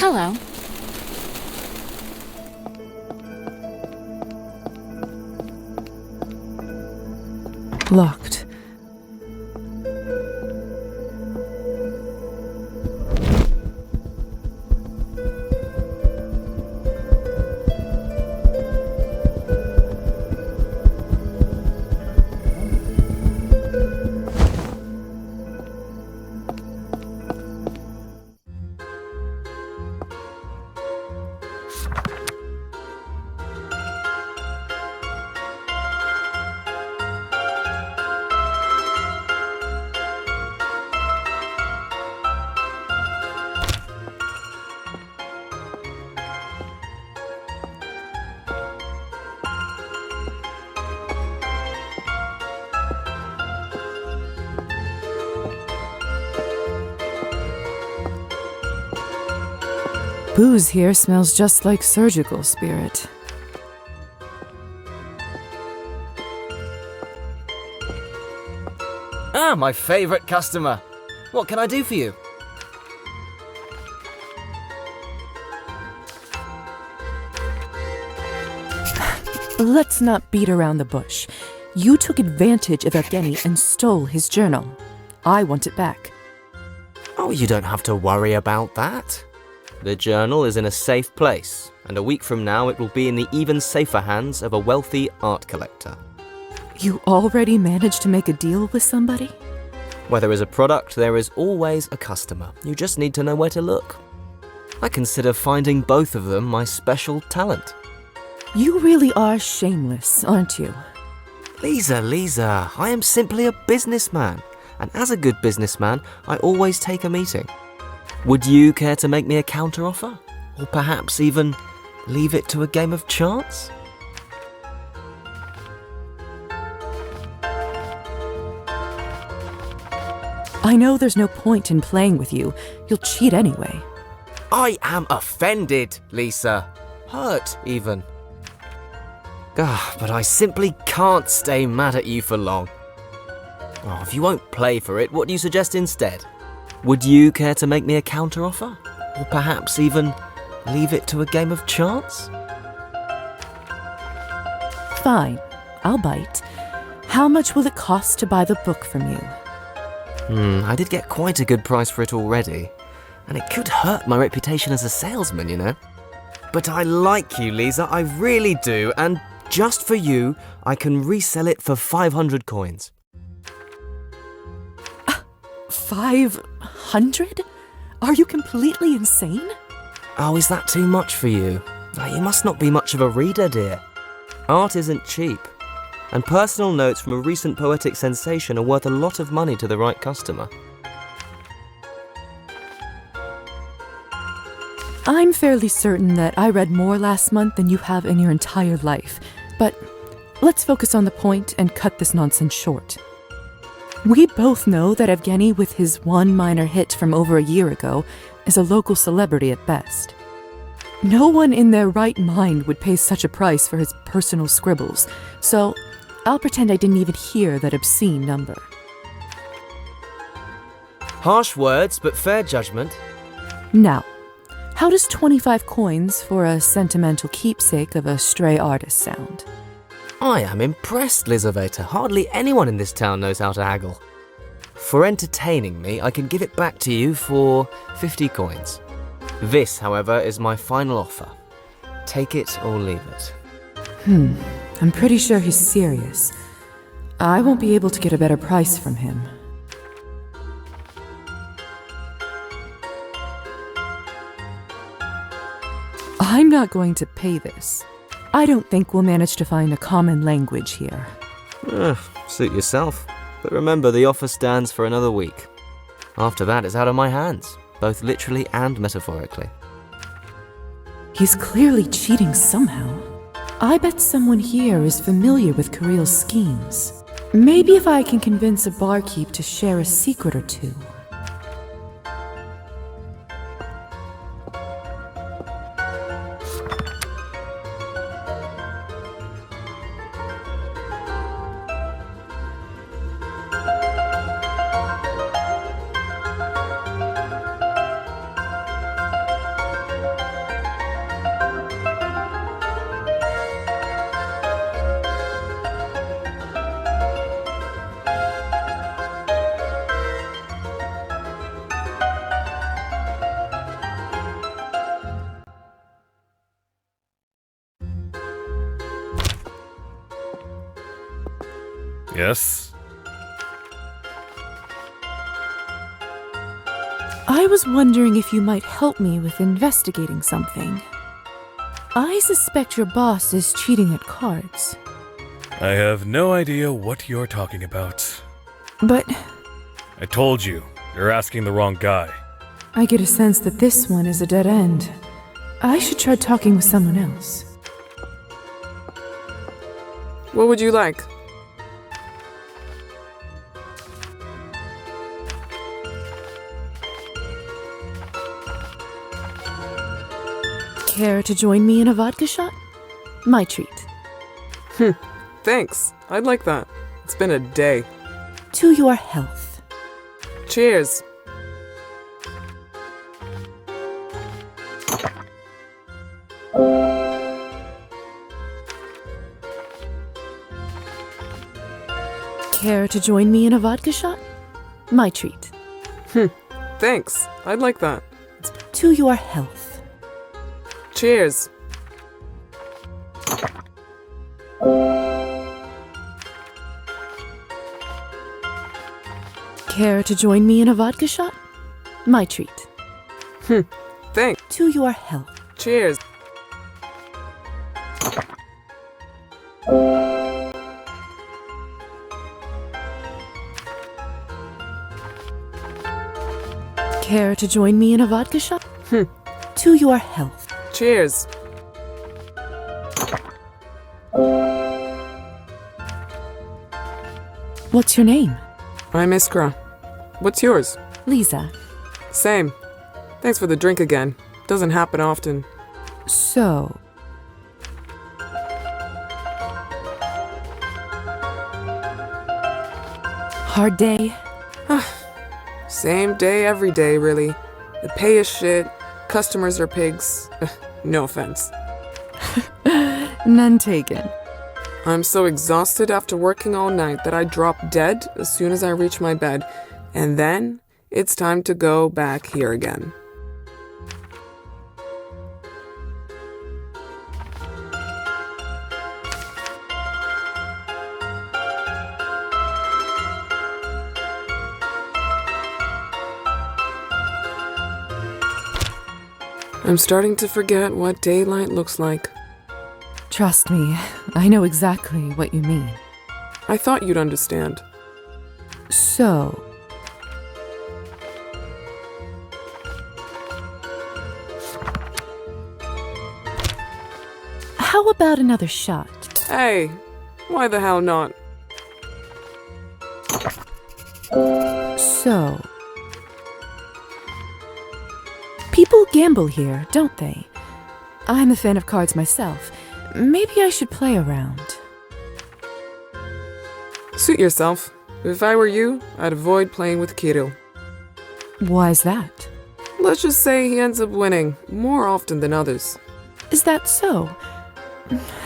Hello. Locked. Booze here smells just like surgical spirit. Ah, my favorite customer. What can I do for you? Let's not beat around the bush. You took advantage of Evgeny and stole his journal. I want it back. Oh, you don't have to worry about that. The journal is in a safe place, and a week from now it will be in the even safer hands of a wealthy art collector. You already managed to make a deal with somebody? Where there is a product, there is always a customer. You just need to know where to look. I consider finding both of them my special talent. You really are shameless, aren't you? Lisa, I am simply a businessman, and as a good businessman, I always take a meeting. Would you care to make me a counteroffer? Or perhaps even leave it to a game of chance? I know there's no point in playing with you. You'll cheat anyway. I am offended, Lisa. Hurt, even. But I simply can't stay mad at you for long. Oh, if you won't play for it, what do you suggest instead? Would you care to make me a counteroffer? Or perhaps even leave it to a game of chance? Fine, I'll bite. How much will it cost to buy the book from you? I did get quite a good price for it already, and it could hurt my reputation as a salesman, you know. But I like you, Lisa, I really do, and just for you, I can resell it for 500 coins. 500? Are you completely insane? Oh, is that too much for you? You must not be much of a reader, dear. Art isn't cheap, and personal notes from a recent poetic sensation are worth a lot of money to the right customer. I'm fairly certain that I read more last month than you have in your entire life, but let's focus on the point and cut this nonsense short. We both know that Evgeny, with his one minor hit from over a year ago, is a local celebrity at best. No one in their right mind would pay such a price for his personal scribbles, so I'll pretend I didn't even hear that obscene number. Harsh words, but fair judgment. Now, how does 25 coins for a sentimental keepsake of a stray artist sound? I am impressed, Lizaveta. Hardly anyone in this town knows how to haggle. For entertaining me, I can give it back to you for 50 coins. This, however, is my final offer. Take it or leave it. I'm pretty sure he's serious. I won't be able to get a better price from him. I'm not going to pay this. I don't think we'll manage to find a common language here. Suit yourself. But remember, the offer stands for another week. After that, it's out of my hands, both literally and metaphorically. He's clearly cheating somehow. I bet someone here is familiar with Kirill's schemes. Maybe if I can convince a barkeep to share a secret or two. Yes? I was wondering if you might help me with investigating something. I suspect your boss is cheating at cards. I have no idea what you're talking about. But I told you, you're asking the wrong guy. I get a sense that this one is a dead end. I should try talking with someone else. What would you like? Care to join me in a vodka shot? My treat. Thanks. I'd like that. It's been a day. To your health. Cheers. Care to join me in a vodka shot? My treat. Thanks. I'd like that. To your health. Cheers. Care to join me in a vodka shot? My treat. Thanks. To your health. Cheers. Care to join me in a vodka shot? To your health. Cheers. What's your name? I'm Iskra. What's yours? Lisa. Same. Thanks for the drink again. Doesn't happen often. So, hard day? Same day every day, really. The pay is shit. Customers are pigs. No offense. None taken. I'm so exhausted after working all night that I drop dead as soon as I reach my bed. And then it's time to go back here again. I'm starting to forget what daylight looks like. Trust me, I know exactly what you mean. I thought you'd understand. So, how about another shot? Hey, why the hell not? So, people gamble here, don't they? I'm a fan of cards myself. Maybe I should play around. Suit yourself. If I were you, I'd avoid playing with Kirill. Why's that? Let's just say he ends up winning more often than others. Is that so?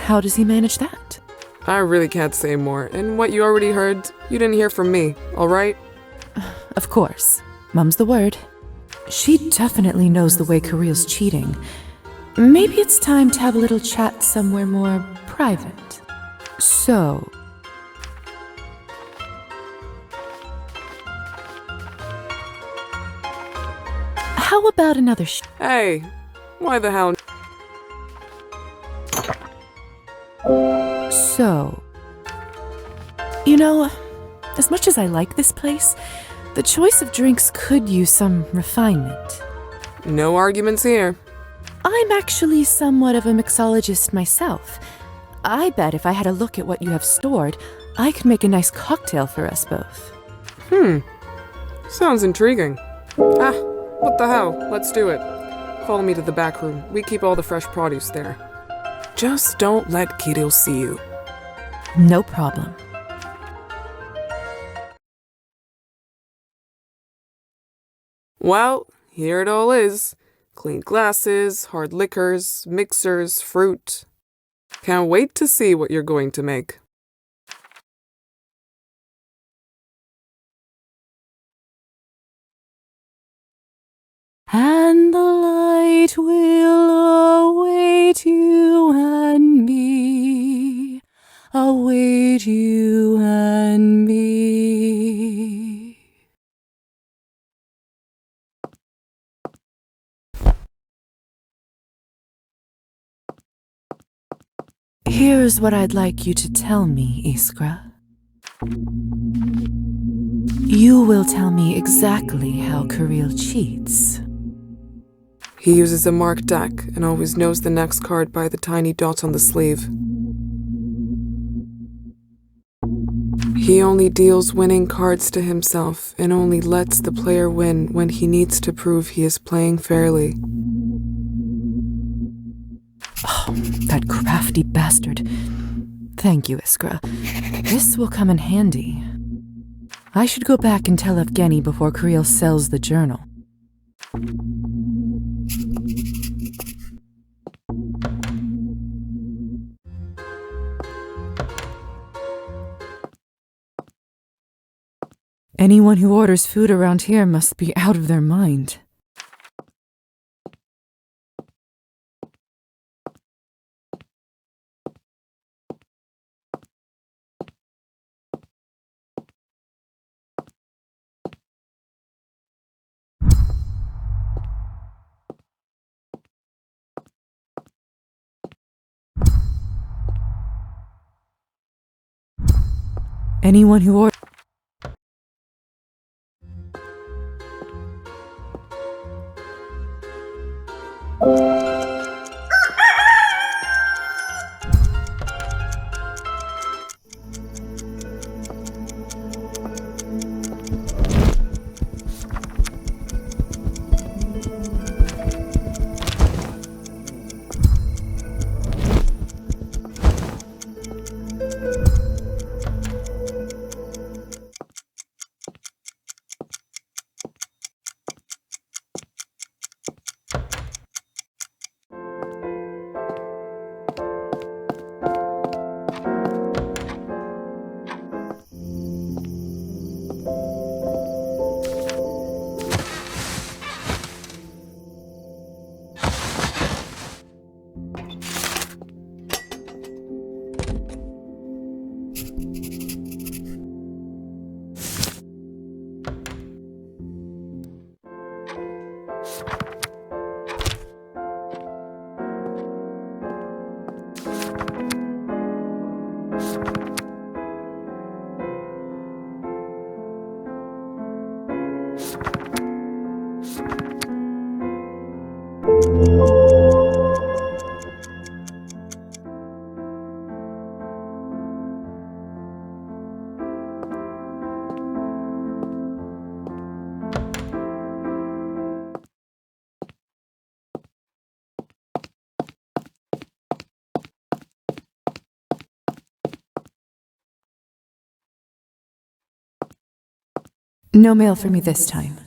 How does he manage that? I really can't say more, and what you already heard, you didn't hear from me, alright? Of course. Mum's the word. She definitely knows the way Kirill's cheating. Maybe it's time to have a little chat somewhere more private. So, how about another Hey, why the hell? So, you know, as much as I like this place, the choice of drinks could use some refinement. No arguments here. I'm actually somewhat of a mixologist myself. I bet if I had a look at what you have stored, I could make a nice cocktail for us both. Sounds intriguing. What the hell? Let's do it. Follow me to the back room. We keep all the fresh produce there. Just don't let Kirill see you. No problem. Well, here it all is. Clean glasses, hard liquors, mixers, fruit. Can't wait to see what you're going to make. And the light will await you and me, await you and Here's what I'd like you to tell me, Iskra. You will tell me exactly how Kirill cheats. He uses a marked deck and always knows the next card by the tiny dot on the sleeve. He only deals winning cards to himself and only lets the player win when he needs to prove he is playing fairly. Oh, that crafty bastard. Thank you, Iskra. This will come in handy. I should go back and tell Evgeny before Kirill sells the journal. Anyone who orders food around here must be out of their mind. Anyone who orders... No mail for me this time.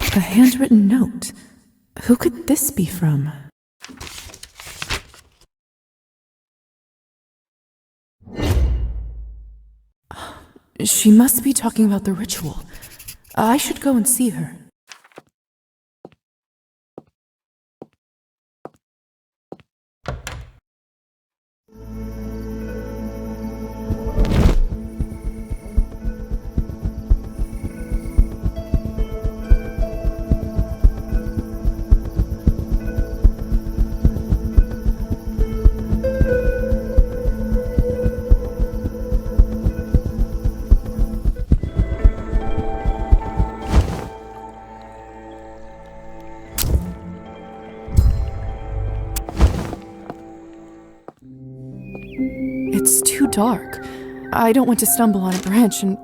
A handwritten note. Who could this be from? She must be talking about the ritual. I should go and see her. It's too dark. I don't want to stumble on a branch and...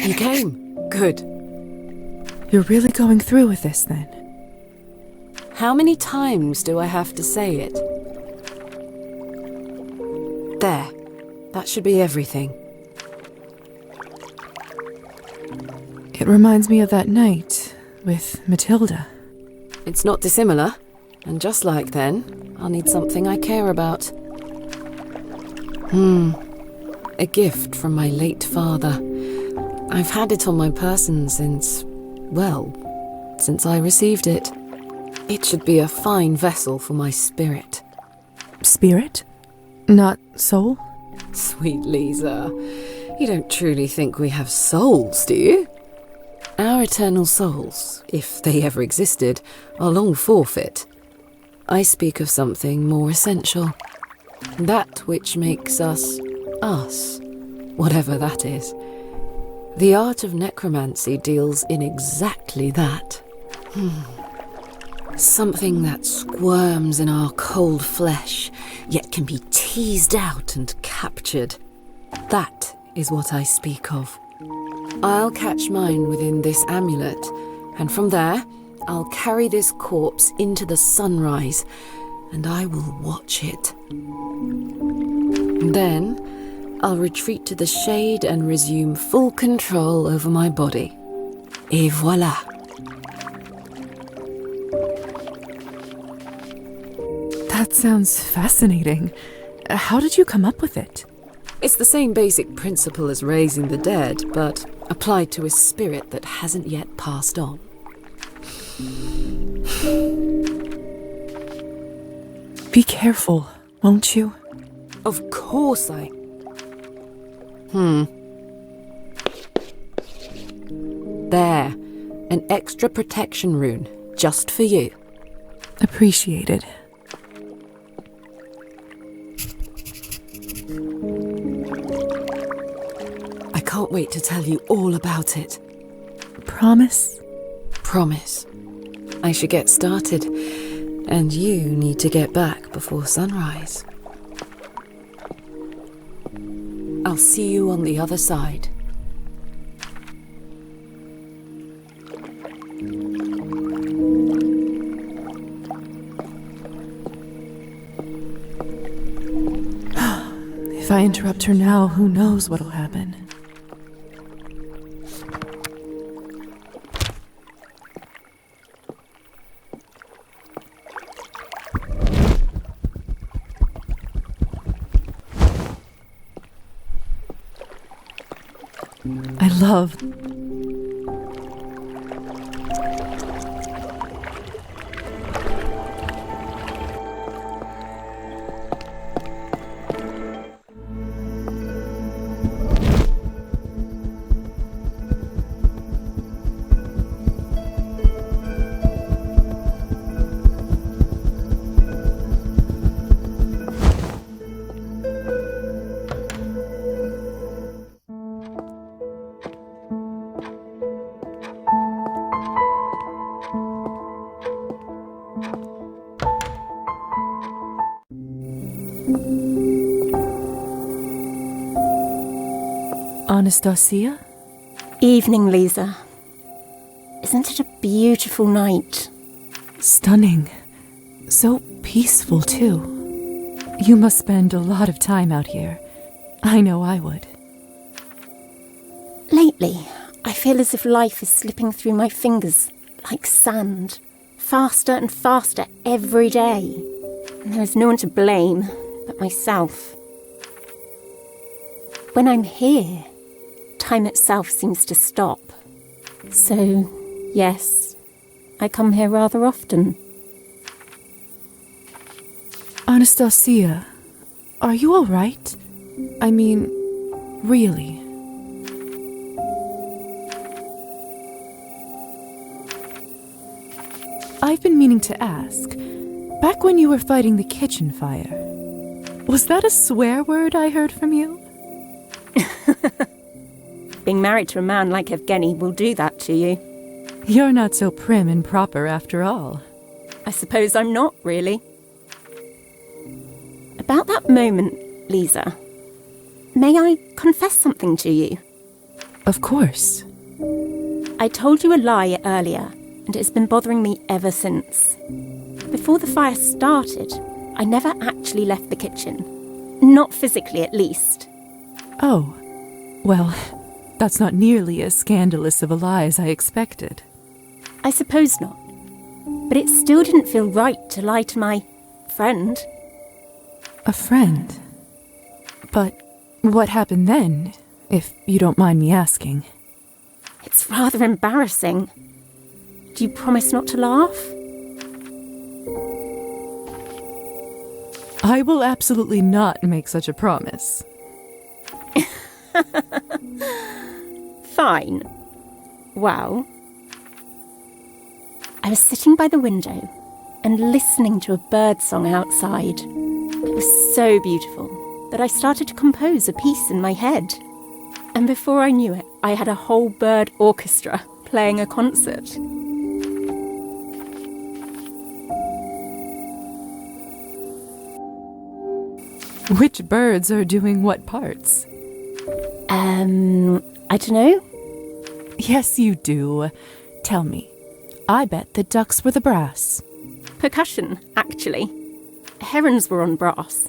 You came. Good. You're really going through with this then? How many times do I have to say it? There. That should be everything. It reminds me of that night with Matilda. It's not dissimilar. And just like then, I'll need something I care about. A gift from my late father. I've had it on my person since I received it. It should be a fine vessel for my spirit. Spirit? Not soul? Sweet Lisa, you don't truly think we have souls, do you? Our eternal souls, if they ever existed, are long forfeit. I speak of something more essential. That which makes us, whatever that is. The art of necromancy deals in exactly that. Something that squirms in our cold flesh, yet can be teased out and captured. That is what I speak of. I'll catch mine within this amulet, and from there, I'll carry this corpse into the sunrise, and I will watch it. Then, I'll retreat to the shade and resume full control over my body. Et voilà. That sounds fascinating. How did you come up with it? It's the same basic principle as raising the dead, but applied to a spirit that hasn't yet passed on. Be careful, won't you? Of course I... There. An extra protection rune, just for you. Appreciated. I can't wait to tell you all about it. Promise? Promise. I should get started, and you need to get back before sunrise. I'll see you on the other side. If I interrupt her now, who knows what'll happen. I love... Anastasia? Evening, Lisa. Isn't it a beautiful night? Stunning. So peaceful, too. You must spend a lot of time out here. I know I would. Lately, I feel as if life is slipping through my fingers like sand, faster and faster every day. And there is no one to blame but myself. When I'm here, time itself seems to stop. So, yes, I come here rather often. Anastasia, are you all right? I mean, really? I've been meaning to ask, back when you were fighting the kitchen fire, was that a swear word I heard from you? Being married to a man like Evgeny will do that to you. You're not so prim and proper after all. I suppose I'm not, really. About that moment, Lisa, may I confess something to you? Of course. I told you a lie earlier, and it has been bothering me ever since. Before the fire started, I never actually left the kitchen. Not physically, at least. Oh, well, that's not nearly as scandalous of a lie as I expected. I suppose not. But it still didn't feel right to lie to my friend. A friend? But what happened then, if you don't mind me asking? It's rather embarrassing. Do you promise not to laugh? I will absolutely not make such a promise. Fine. Well, I was sitting by the window and listening to a bird song outside. It was so beautiful that I started to compose a piece in my head. And before I knew it, I had a whole bird orchestra playing a concert. Which birds are doing what parts? I don't know. Yes, you do. Tell me. I bet the ducks were the brass. Percussion, actually. Herons were on brass.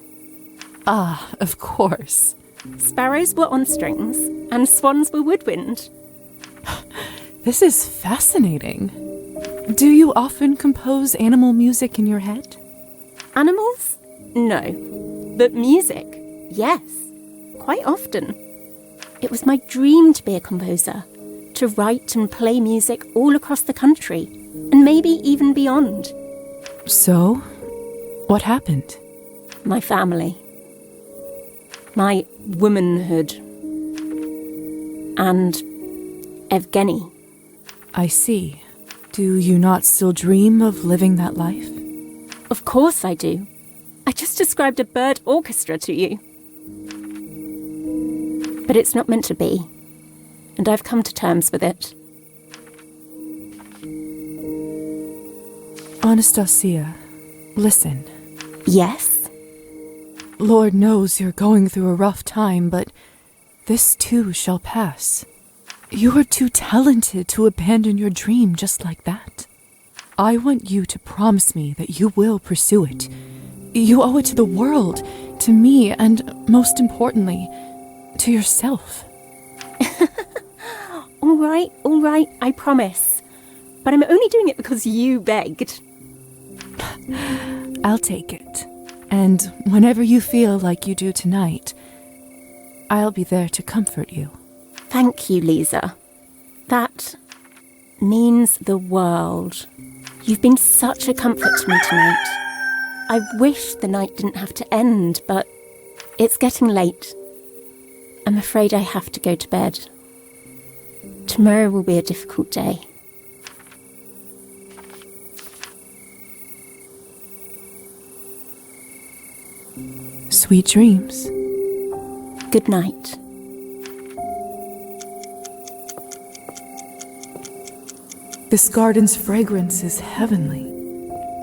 Ah, of course. Sparrows were on strings, and swans were woodwind. This is fascinating. Do you often compose animal music in your head? Animals? No. But music? Yes. Quite often. It was my dream to be a composer, to write and play music all across the country, and maybe even beyond. So, what happened? My family. My womanhood. And Evgeny. I see. Do you not still dream of living that life? Of course I do. I just described a bird orchestra to you. But it's not meant to be, and I've come to terms with it. Anastasia, listen. Yes? Lord knows you're going through a rough time, but this too shall pass. You are too talented to abandon your dream just like that. I want you to promise me that you will pursue it. You owe it to the world, to me, and most importantly, to yourself. All right, I promise. But I'm only doing it because you begged. I'll take it. And whenever you feel like you do tonight, I'll be there to comfort you. Thank you, Lisa. That means the world. You've been such a comfort to me tonight. I wish the night didn't have to end, but it's getting late. I'm afraid I have to go to bed. Tomorrow will be a difficult day. Sweet dreams. Good night. This garden's fragrance is heavenly.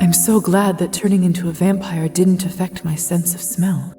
I'm so glad that turning into a vampire didn't affect my sense of smell.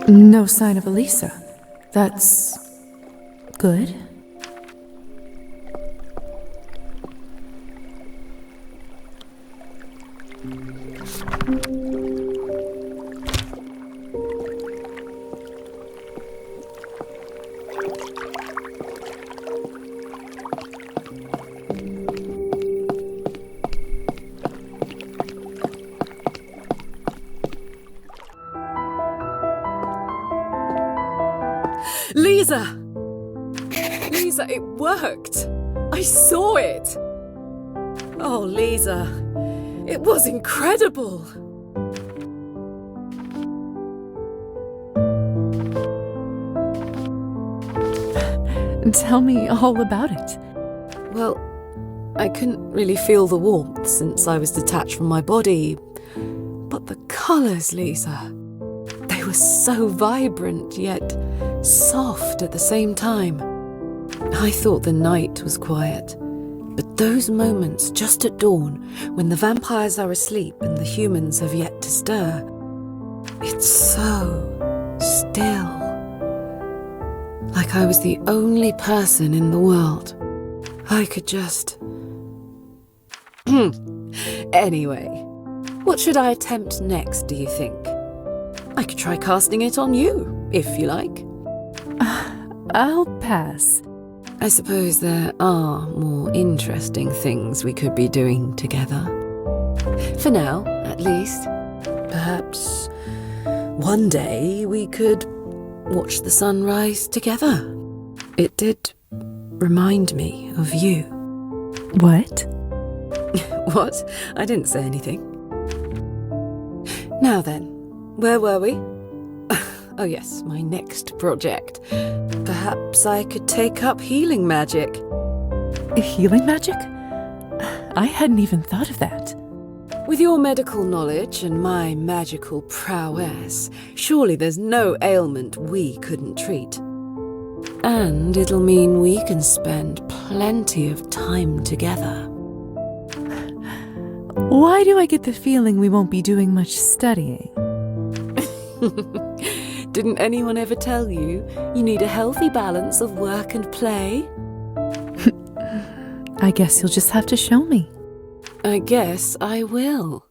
No sign of Elisa. That's good. Lisa! Lisa, it worked! I saw it! Oh, Lisa, it was incredible! Tell me all about it. Well, I couldn't really feel the warmth since I was detached from my body. But the colours, Lisa, they were so vibrant yet soft at the same time. I thought the night was quiet, but those moments just at dawn, when the vampires are asleep and the humans have yet to stir, it's so still. Like I was the only person in the world. I could just... Anyway, what should I attempt next, do you think? I could try casting it on you, if you like. I'll pass. I suppose there are more interesting things we could be doing together. For now, at least. Perhaps one day we could watch the sunrise together. It did remind me of you. What? What? I didn't say anything. Now then, where were we? Oh yes, my next project. Perhaps I could take up healing magic. Healing magic? I hadn't even thought of that. With your medical knowledge and my magical prowess, surely there's no ailment we couldn't treat. And it'll mean we can spend plenty of time together. Why do I get the feeling we won't be doing much studying? Didn't anyone ever tell you you need a healthy balance of work and play? I guess you'll just have to show me. I guess I will.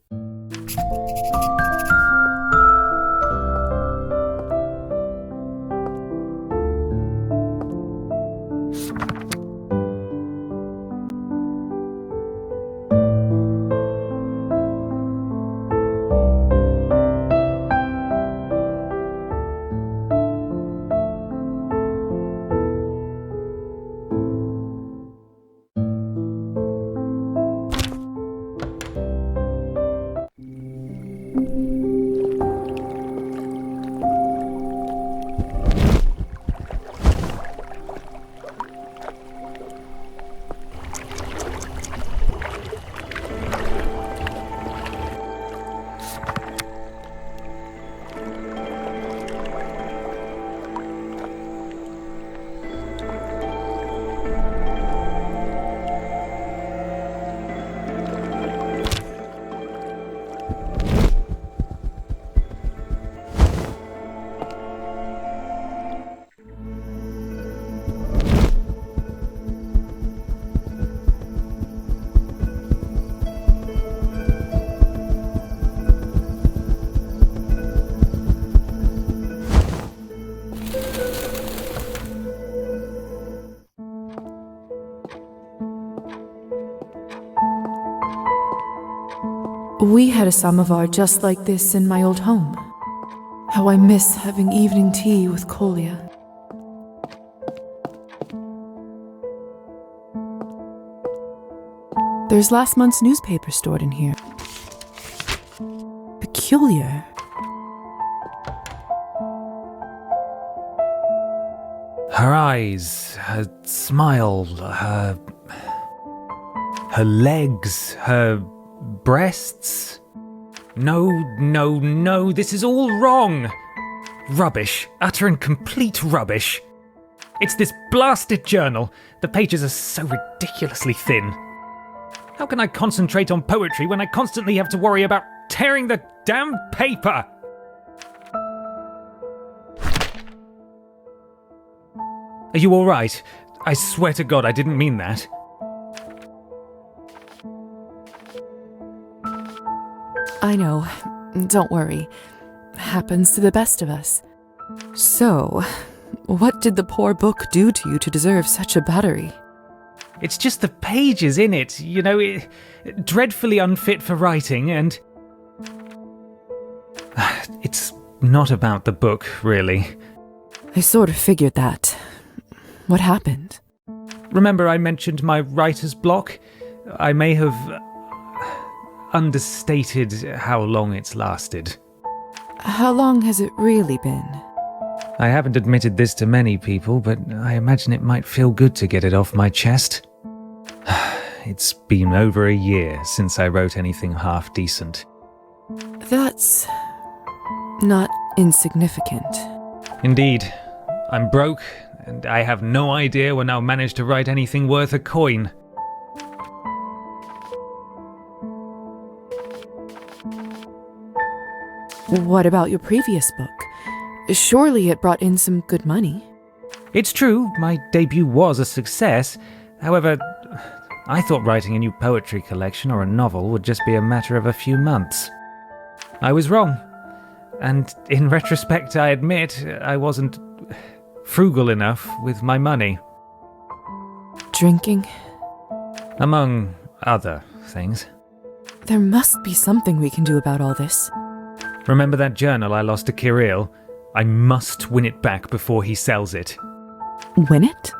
We had a samovar just like this in my old home. How I miss having evening tea with Kolya. There's last month's newspaper stored in here. Peculiar. Her eyes, her smile, her legs, her breasts. No, this is all wrong. Rubbish, utter and complete rubbish. It's this blasted journal. The pages are so ridiculously thin. How can I concentrate on poetry when I constantly have to worry about tearing the damn paper? Are you all right? I swear to God I didn't mean that. I know. Don't worry. Happens to the best of us. So, What did the poor book do to you to deserve such a battery? It's just the pages in it, dreadfully unfit for writing, and... It's not about the book, really. I sort of figured that. What happened? Remember I mentioned my writer's block? I may have understated how long it's lasted. How long has it really been? I haven't admitted this to many people, but I imagine it might feel good to get it off my chest. It's been over a year since I wrote anything half decent. That's not insignificant. Indeed. I'm broke, and I have no idea when I'll manage to write anything worth a coin. What about your previous book? Surely it brought in some good money. It's true, my debut was a success. However, I thought writing a new poetry collection or a novel would just be a matter of a few months. I was wrong. And in retrospect, I admit I wasn't frugal enough with my money. Drinking? Among other things. There must be something we can do about all this. Remember that journal I lost to Kirill? I must win it back before he sells it. Win it?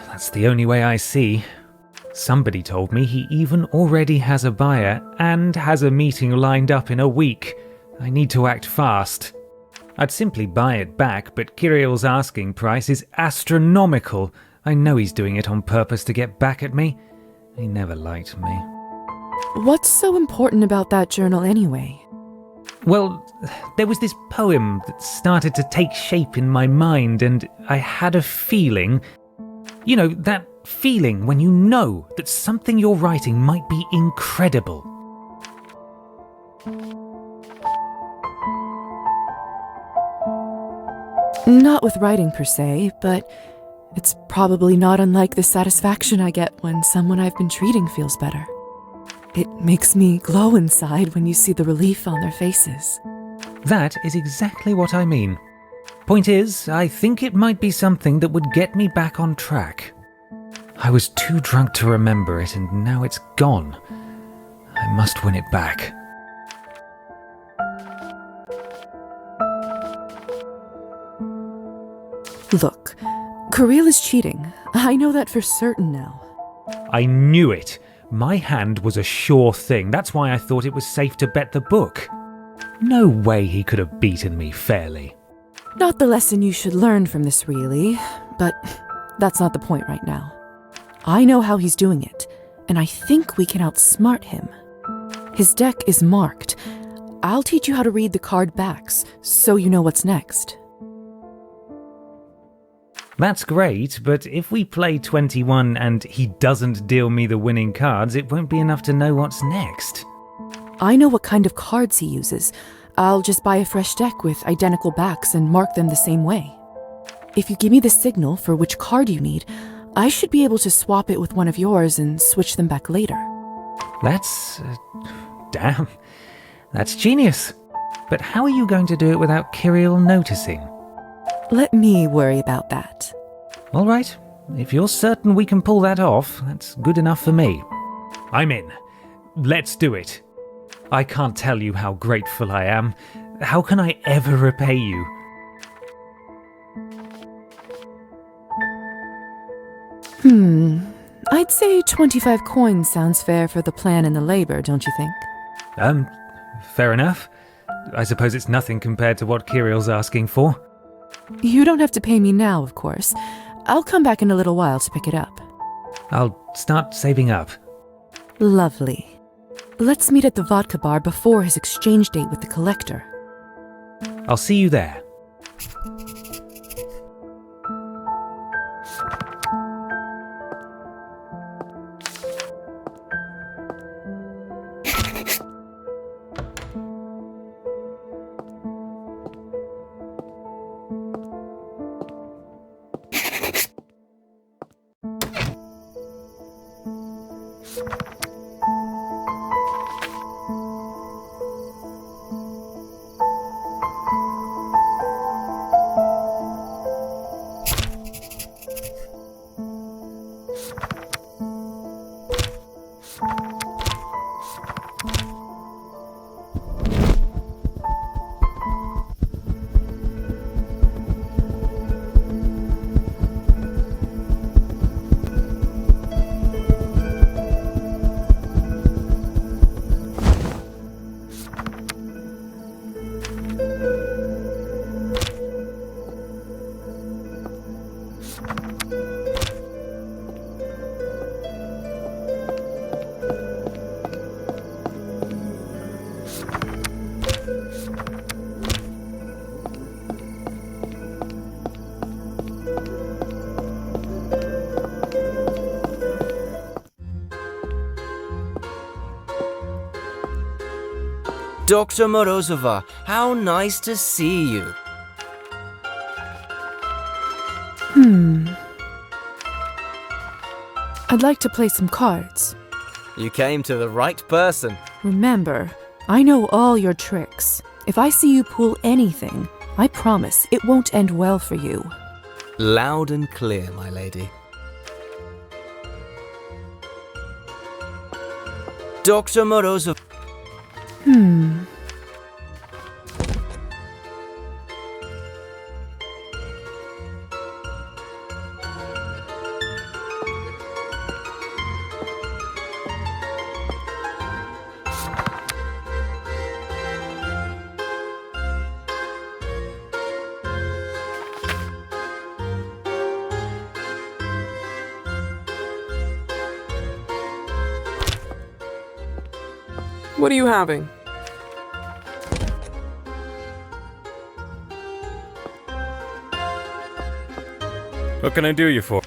That's the only way I see. Somebody told me he even already has a buyer and has a meeting lined up in a week. I need to act fast. I'd simply buy it back, but Kirill's asking price is astronomical. I know he's doing it on purpose to get back at me. He never liked me. What's so important about that journal anyway? Well, there was this poem that started to take shape in my mind, and I had a feeling... You know, that feeling when you know that something you're writing might be incredible. Not with writing per se, but it's probably not unlike the satisfaction I get when someone I've been treating feels better. It makes me glow inside when you see the relief on their faces. That is exactly what I mean. Point is, I think it might be something that would get me back on track. I was too drunk to remember it, and now it's gone. I must win it back. Look, Kirill is cheating. I know that for certain now. I knew it. My hand was a sure thing. That's why I thought it was safe to bet the book. No way he could have beaten me fairly. Not the lesson you should learn from this, really, but that's not the point right now. I know how he's doing it, and I think we can outsmart him. His deck is marked. I'll teach you how to read the card backs, so you know what's next. That's great, but if we play 21 and he doesn't deal me the winning cards, it won't be enough to know what's next. I know what kind of cards he uses. I'll just buy a fresh deck with identical backs and mark them the same way. If you give me the signal for which card you need, I should be able to swap it with one of yours and switch them back later. That's... damn. That's genius. But how are you going to do it without Kirill noticing? Let me worry about that. All right. If you're certain we can pull that off, that's good enough for me. I'm in. Let's do it. I can't tell you how grateful I am. How can I ever repay you? I'd say 25 coins sounds fair for the plan and the labor, don't you think? Fair enough. I suppose it's nothing compared to what Kirill's asking for. You don't have to pay me now, of course. I'll come back in a little while to pick it up. I'll start saving up. Lovely. Let's meet at the vodka bar before his exchange date with the collector. I'll see you there. Dr. Morozova, how nice to see you. I'd like to play some cards. You came to the right person. Remember, I know all your tricks. If I see you pull anything, I promise it won't end well for you. Loud and clear, my lady. Dr. Morozov. What are you having? What can I do you for?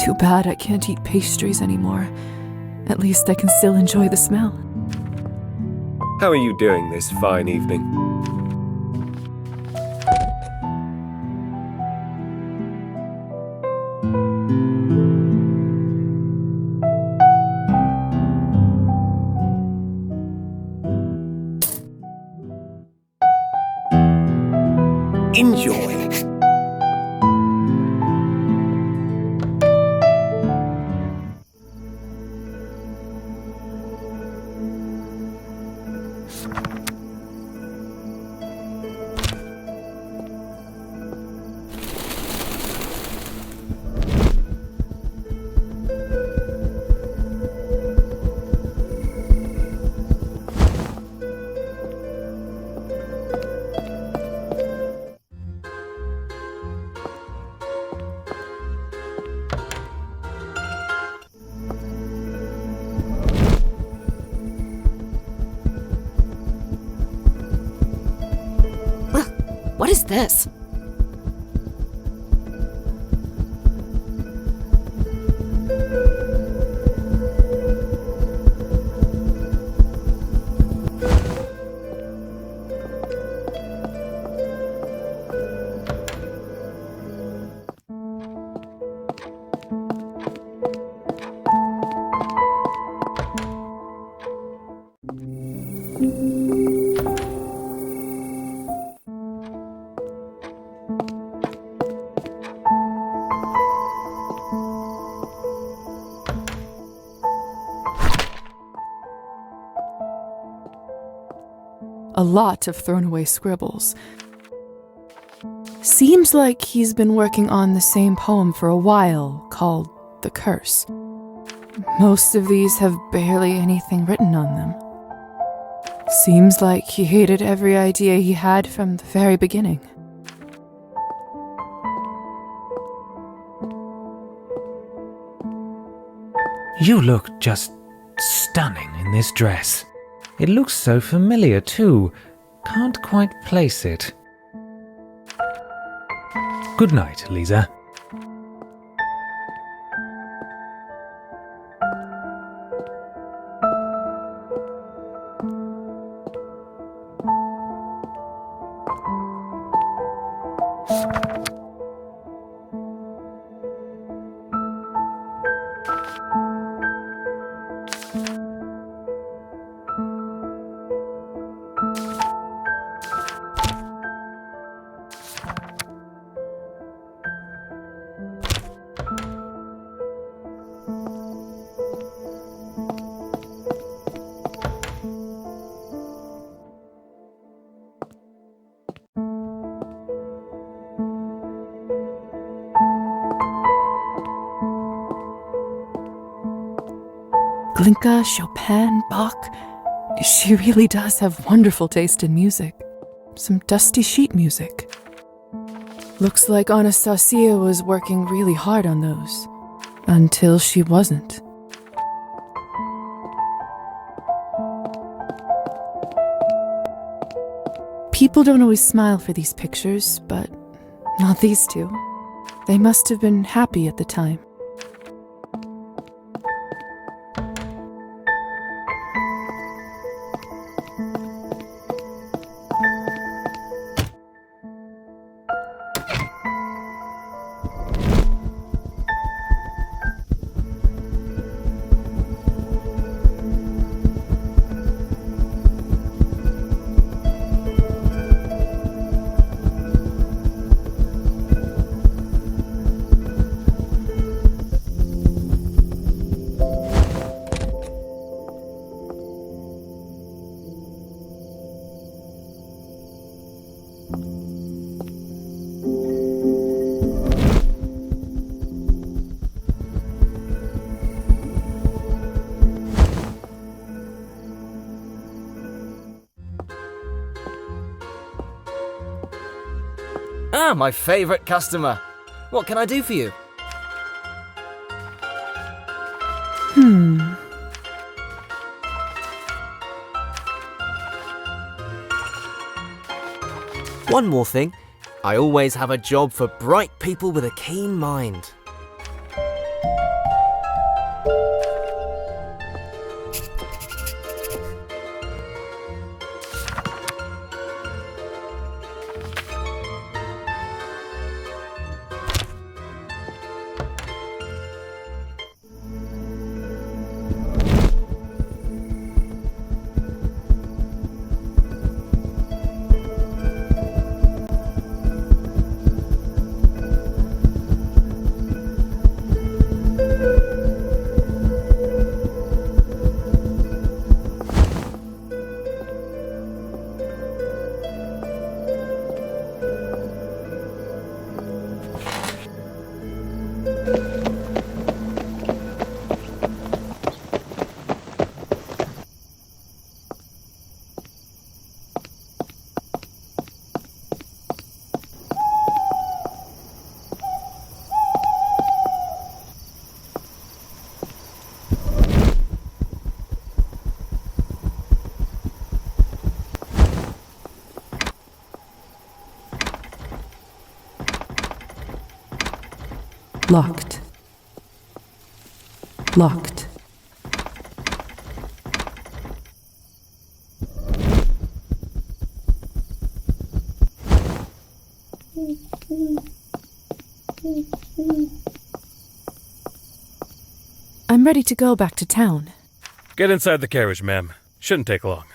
Too bad I can't eat pastries anymore. At least I can still enjoy the smell. How are you doing this fine evening? Enjoy. What is this? A lot of thrown away scribbles. Seems like he's been working on the same poem for a while, called The Curse. Most of these have barely anything written on them. Seems like he hated every idea he had from the very beginning. You look just stunning in this dress. It looks so familiar too. Can't quite place it. Good night, Lisa. Glinka, Chopin, Bach. She really does have wonderful taste in music. Some dusty sheet music. Looks like Anastasia was working really hard on those. Until she wasn't. People don't always smile for these pictures, but not these two. They must have been happy at the time. Ah, my favourite customer. What can I do for you? One more thing. I always have a job for bright people with a keen mind. Locked. Locked. I'm ready to go back to town. Get inside the carriage, ma'am. Shouldn't take long.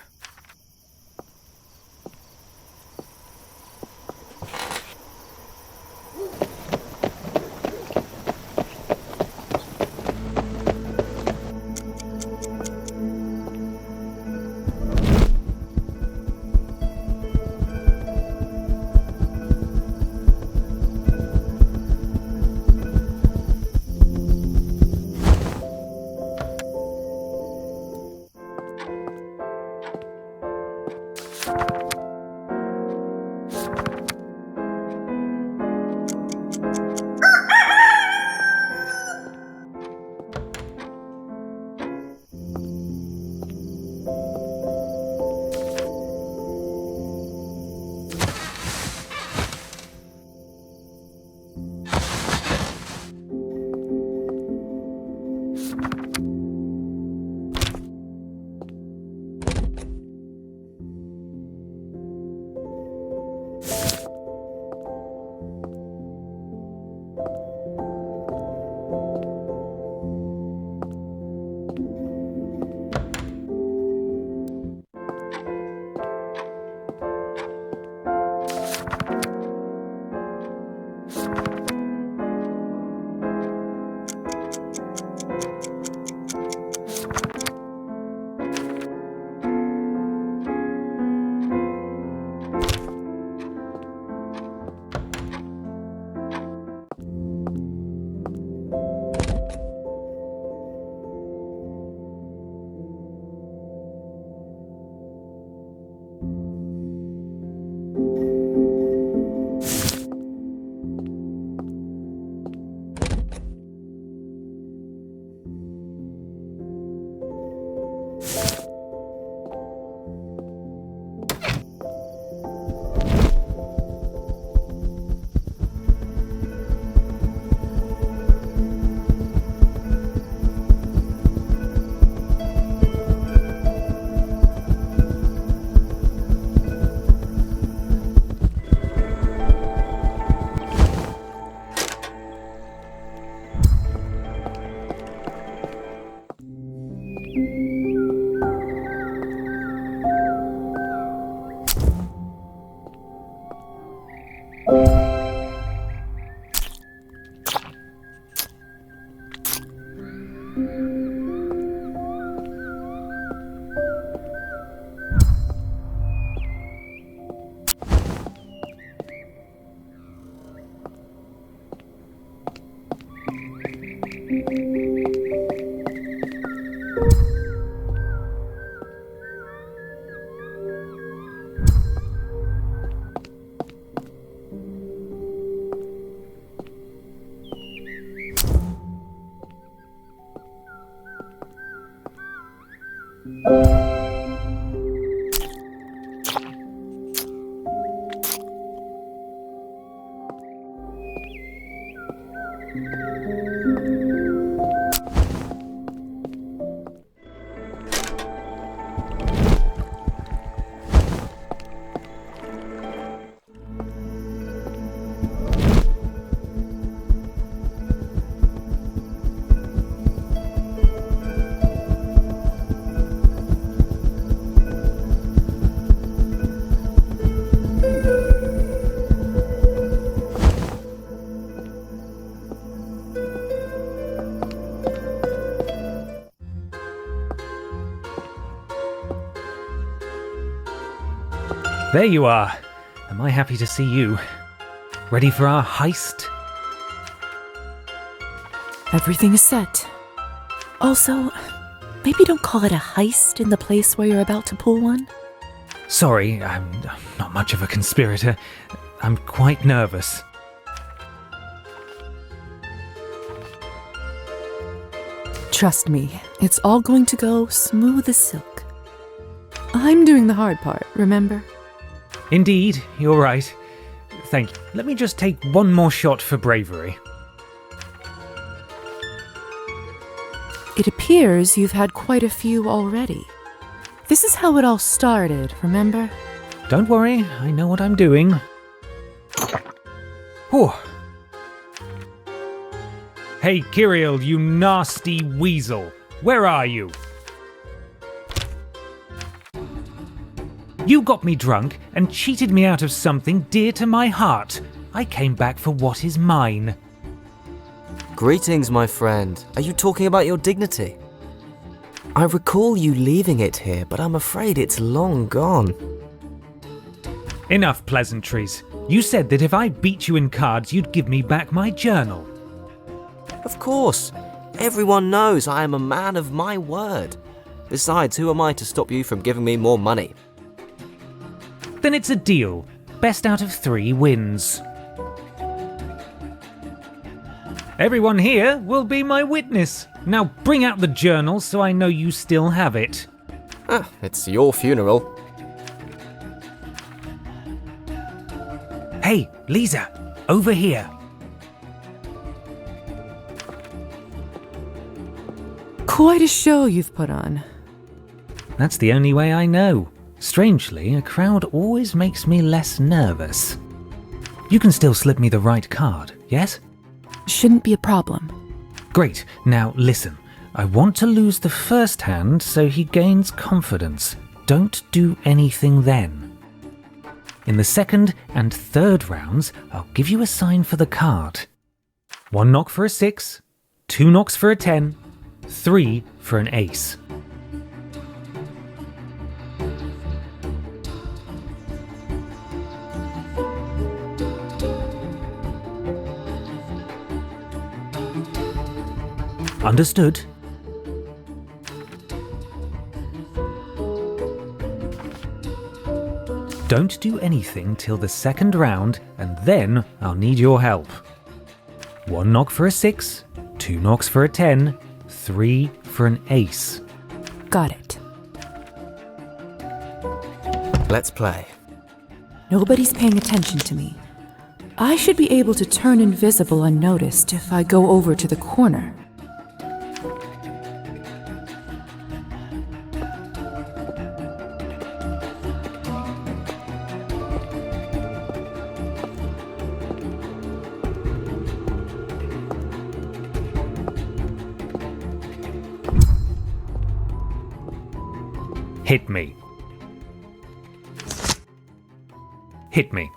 There you are. Am I happy to see you? Ready for our heist? Everything is set. Also, maybe don't call it a heist in the place where you're about to pull one. Sorry, I'm not much of a conspirator. I'm quite nervous. Trust me, it's all going to go smooth as silk. I'm doing the hard part, remember? Indeed, you're right. Thank you. Let me just take one more shot for bravery. It appears you've had quite a few already. This is how it all started, remember? Don't worry, I know what I'm doing. Whew. Hey, Kirill, you nasty weasel. Where are you? You got me drunk and cheated me out of something dear to my heart. I came back for what is mine. Greetings, my friend. Are you talking about your dignity? I recall you leaving it here, but I'm afraid it's long gone. Enough pleasantries. You said that if I beat you in cards, you'd give me back my journal. Of course. Everyone knows I am a man of my word. Besides, who am I to stop you from giving me more money? Then it's a deal. Best out of 3 wins. Everyone here will be my witness. Now bring out the journal so I know you still have it. It's your funeral. Hey, Lisa, over here. Quite a show you've put on. That's the only way I know. Strangely, a crowd always makes me less nervous. You can still slip me the right card, yes? Shouldn't be a problem. Great. Now listen. I want to lose the first hand so he gains confidence. Don't do anything then. In the second and third rounds, I'll give you a sign for the card. 1 knock for a 6, 2 knocks for a 10, 3 for an ace. Understood. Don't do anything till the second round, and then I'll need your help. 1 knock for a 6, 2 knocks for a 10, 3 for an ace. Got it. Let's play. Nobody's paying attention to me. I should be able to turn invisible unnoticed if I go over to the corner. Hit me. Hit me.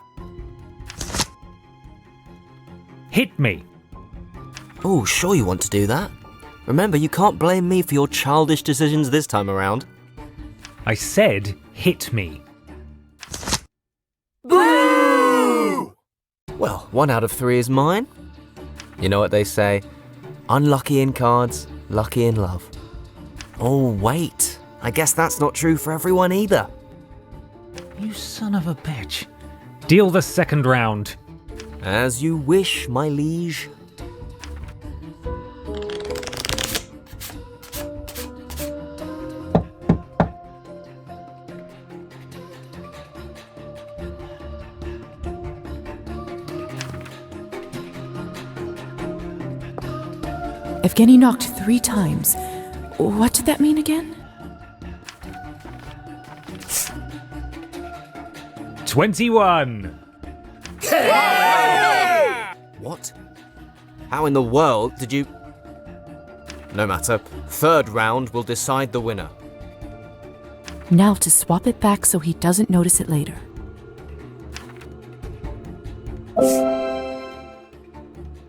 Hit me. Oh, sure you want to do that. Remember, you can't blame me for your childish decisions this time around. I said hit me. Boo! Well, 1 out of 3 is mine. You know what they say? Unlucky in cards, lucky in love. Oh, wait. I guess that's not true for everyone either. You son of a bitch. Deal the second round. As you wish, my liege. Evgeny knocked 3 times. What did that mean again? 21. What? How in the world did you... No matter. Third round will decide the winner. Now to swap it back so he doesn't notice it later.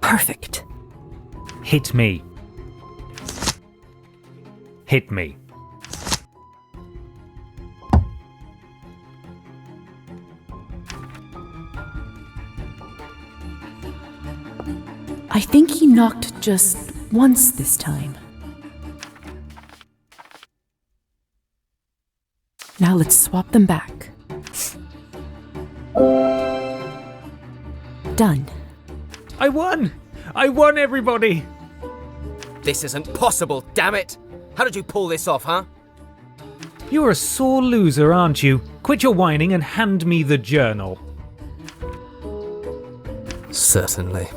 Perfect. Hit me. Hit me. I think he knocked just once this time. Now let's swap them back. Done. I won! I won, everybody! This isn't possible, damn it! How did you pull this off, huh? You're a sore loser, aren't you? Quit your whining and hand me the journal. Certainly.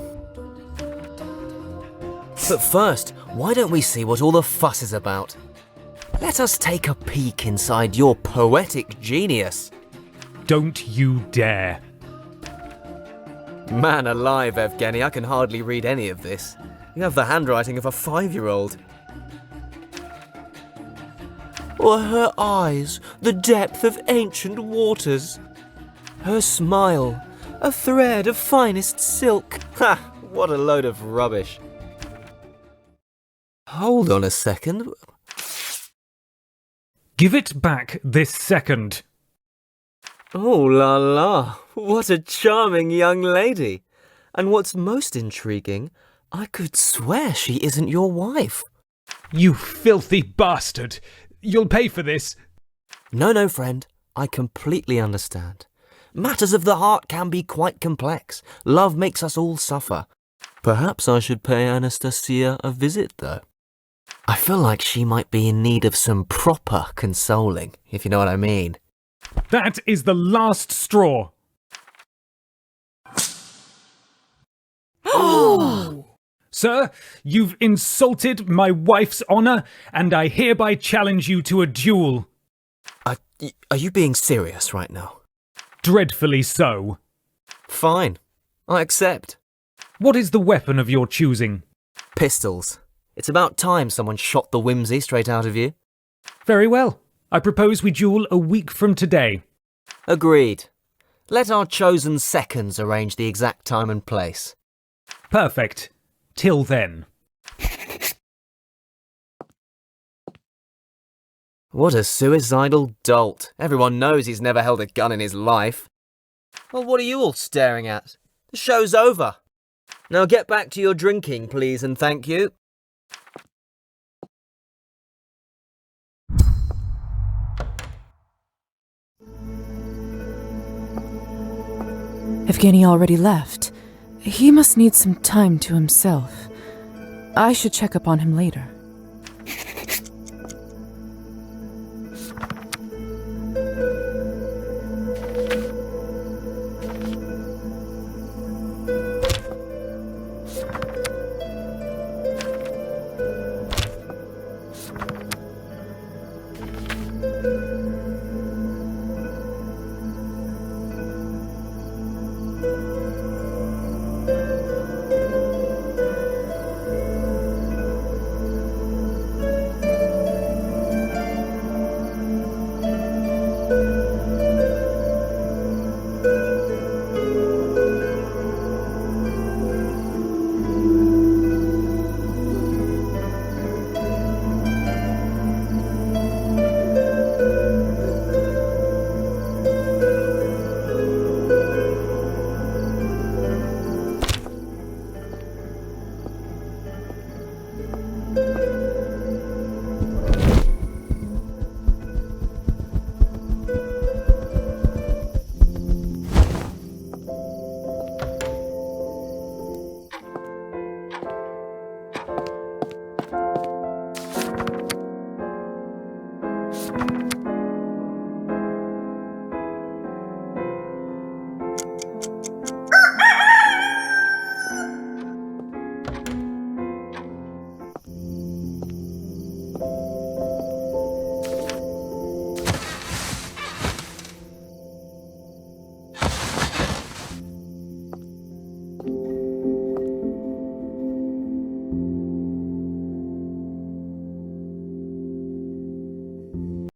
But first, why don't we see what all the fuss is about? Let us take a peek inside your poetic genius. Don't you dare. Man alive, Evgeny, I can hardly read any of this. You have the handwriting of a 5-year-old. Or her eyes, the depth of ancient waters. Her smile, a thread of finest silk. Ha! What a load of rubbish. Hold on a second. Give it back this second. Oh la la, what a charming young lady. And what's most intriguing, I could swear she isn't your wife. You filthy bastard! You'll pay for this. No, friend, I completely understand. Matters of the heart can be quite complex. Love makes us all suffer. Perhaps I should pay Anastasia a visit, though. I feel like she might be in need of some proper consoling, if you know what I mean. That is the last straw. Sir, you've insulted my wife's honour, and I hereby challenge you to a duel. Are you being serious right now? Dreadfully so. Fine. I accept. What is the weapon of your choosing? Pistols. It's about time someone shot the whimsy straight out of you. Very well. I propose we duel a week from today. Agreed. Let our chosen seconds arrange the exact time and place. Perfect. Till then. What a suicidal dolt. Everyone knows he's never held a gun in his life. Well, what are you all staring at? The show's over. Now get back to your drinking, please, and thank you. Evgeny already left. He must need some time to himself. I should check up on him later.